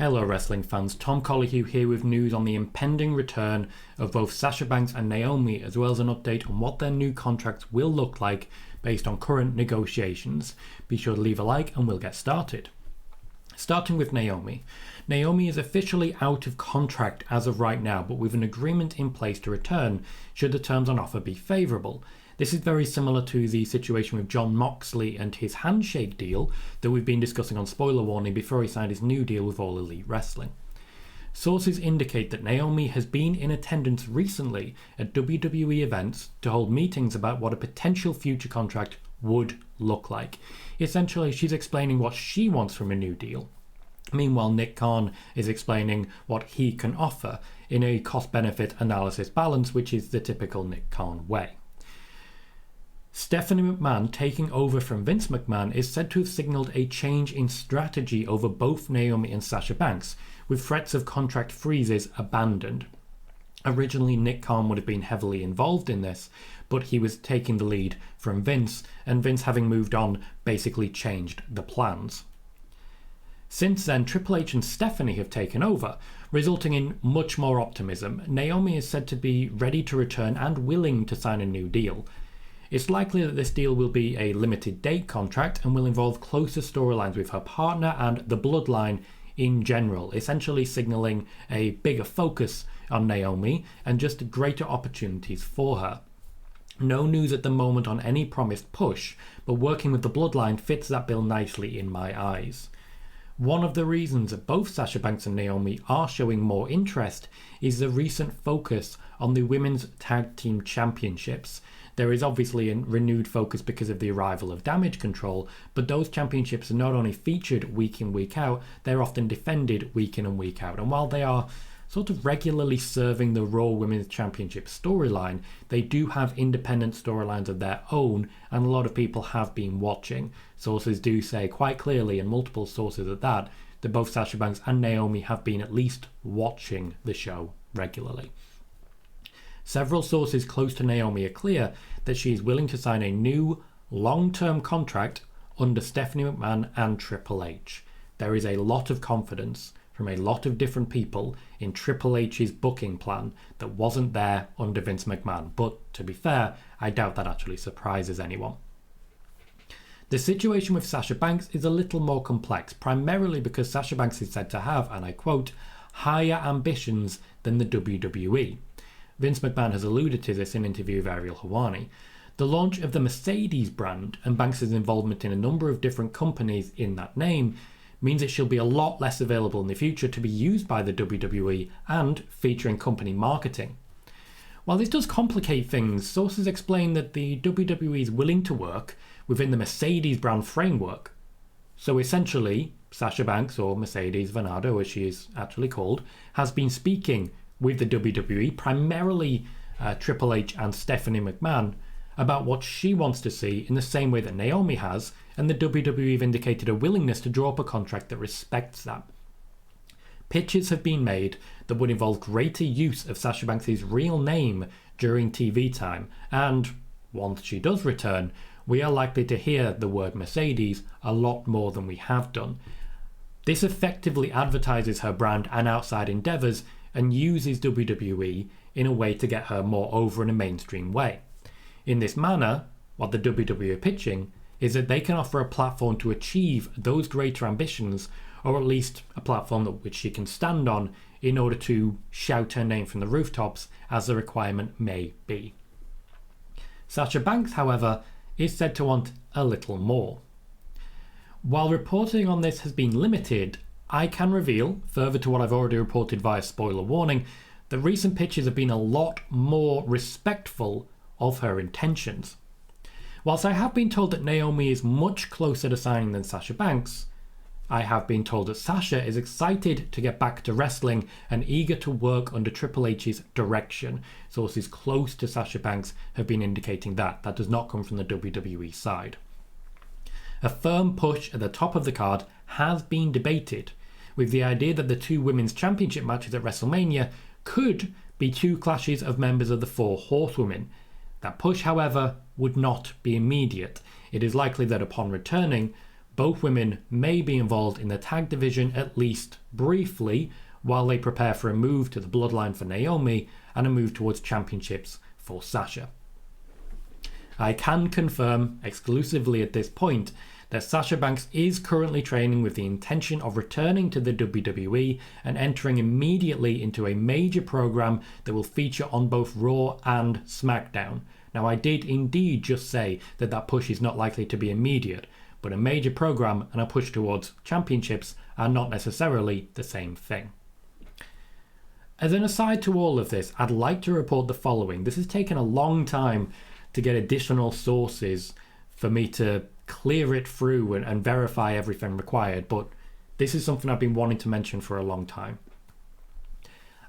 Hello wrestling fans, Tom Colohue here with news on the impending return of both Sasha Banks and Naomi, as well as an update on what their new contracts will look like based on current negotiations. Be sure to leave a like and we'll get started. Starting with Naomi. Naomi is officially out of contract as of right now, but with an agreement in place to return should the terms on offer be favourable. This is very similar to the situation with Jon Moxley and his handshake deal that we've been discussing on Spoiler Warning before he signed his new deal with All Elite Wrestling. Sources indicate that Naomi has been in attendance recently at WWE events to hold meetings about what a potential future contract would look like. Essentially, she's explaining what she wants from a new deal. Meanwhile, Nick Khan is explaining what he can offer in a cost-benefit analysis balance, which is the typical Nick Khan way. Stephanie McMahon taking over from Vince McMahon is said to have signalled a change in strategy over both Naomi and Sasha Banks, with threats of contract freezes abandoned. Originally, Nick Khan would have been heavily involved in this, but he was taking the lead from Vince, and Vince, having moved on, basically changed the plans. Since then, Triple H and Stephanie have taken over, resulting in much more optimism. Naomi is said to be ready to return and willing to sign a new deal. It's likely that this deal will be a limited date contract and will involve closer storylines with her partner and the bloodline in general, essentially signalling a bigger focus on Naomi and just greater opportunities for her. No news at the moment on any promised push, but working with the bloodline fits that bill nicely in my eyes. One of the reasons that both Sasha Banks and Naomi are showing more interest is the recent focus on the Women's Tag Team Championships. There is obviously a renewed focus because of the arrival of Damage Control, but those championships are not only featured week in, week out, they're often defended week in and week out. And while they are sort of regularly serving the Raw Women's Championship storyline, they do have independent storylines of their own, and a lot of people have been watching. Sources do say quite clearly, and multiple sources at that both Sasha Banks and Naomi have been at least watching the show regularly. Several sources close to Naomi are clear that she is willing to sign a new, long-term contract under Stephanie McMahon and Triple H. There is a lot of confidence from a lot of different people in Triple H's booking plan that wasn't there under Vince McMahon, but to be fair, I doubt that actually surprises anyone. The situation with Sasha Banks is a little more complex, primarily because Sasha Banks is said to have, and I quote, higher ambitions than the WWE. Vince McMahon has alluded to this in an interview with Ariel Helwani. The launch of the Mercedes brand and Banks' involvement in a number of different companies in that name means that she'll be a lot less available in the future to be used by the WWE and featuring company marketing. While this does complicate things, sources explain that the WWE is willing to work within the Mercedes brand framework. So essentially, Sasha Banks, or Mercedes Venado as she is actually called, has been speaking with the WWE, primarily Triple H and Stephanie McMahon, about what she wants to see in the same way that Naomi has, and the WWE have indicated a willingness to draw up a contract that respects that. Pitches have been made that would involve greater use of Sasha Banks' real name during TV time, and once she does return, we are likely to hear the word Mercedes a lot more than we have done. This effectively advertises her brand and outside endeavours and uses WWE in a way to get her more over in a mainstream way. In this manner, what the WWE are pitching is that they can offer a platform to achieve those greater ambitions, or at least a platform which she can stand on in order to shout her name from the rooftops, as the requirement may be. Sasha Banks, however, is said to want a little more. While reporting on this has been limited, I can reveal, further to what I've already reported via Spoiler Warning, that recent pitches have been a lot more respectful of her intentions. Whilst I have been told that Naomi is much closer to signing than Sasha Banks, I have been told that Sasha is excited to get back to wrestling and eager to work under Triple H's direction. Sources close to Sasha Banks have been indicating that. That does not come from the WWE side. A firm push at the top of the card has been debated, with the idea that the two women's championship matches at WrestleMania could be two clashes of members of the Four Horsewomen. That push, however, would not be immediate. It is likely that upon returning, both women may be involved in the tag division at least briefly while they prepare for a move to the bloodline for Naomi and a move towards championships for Sasha. I can confirm exclusively at this point that Sasha Banks is currently training with the intention of returning to the WWE and entering immediately into a major program that will feature on both Raw and SmackDown. Now, I did indeed just say that that push is not likely to be immediate, but a major program and a push towards championships are not necessarily the same thing. As an aside to all of this, I'd like to report the following. This has taken a long time to get additional sources for me to clear it through and verify everything required, but this is something I've been wanting to mention for a long time.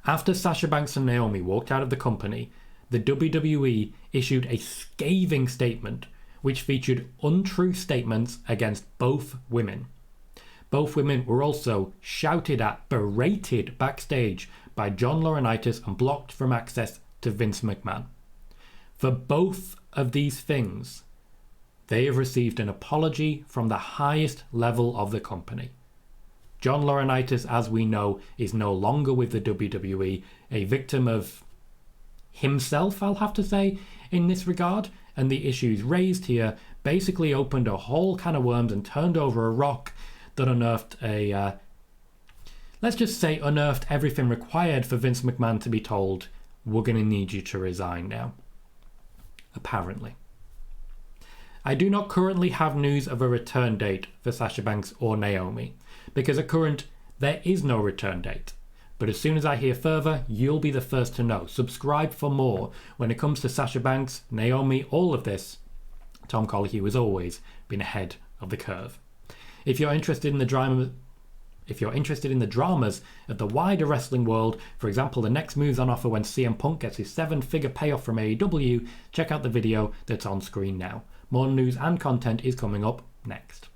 After Sasha Banks and Naomi walked out of the company, the WWE issued a scathing statement which featured untrue statements against both women. Both women were also shouted at, berated backstage by John Laurinaitis and blocked from access to Vince McMahon. For both of these things, they have received an apology from the highest level of the company. John Laurinaitis, as we know, is no longer with the WWE, a victim of himself, I'll have to say, in this regard, and the issues raised here basically opened a whole can of worms and turned over a rock that unearthed unearthed everything required for Vince McMahon to be told, we're going to need you to resign now. Apparently. I do not currently have news of a return date for Sasha Banks or Naomi, because at current, there is no return date. But as soon as I hear further, you'll be the first to know. Subscribe for more. When it comes to Sasha Banks, Naomi, all of this, Tom Colohue has always been ahead of the curve. If you're interested in the dramas of the wider wrestling world, for example, the next moves on offer when CM Punk gets his 7-figure payoff from AEW, check out the video that's on screen now. More news and content is coming up next.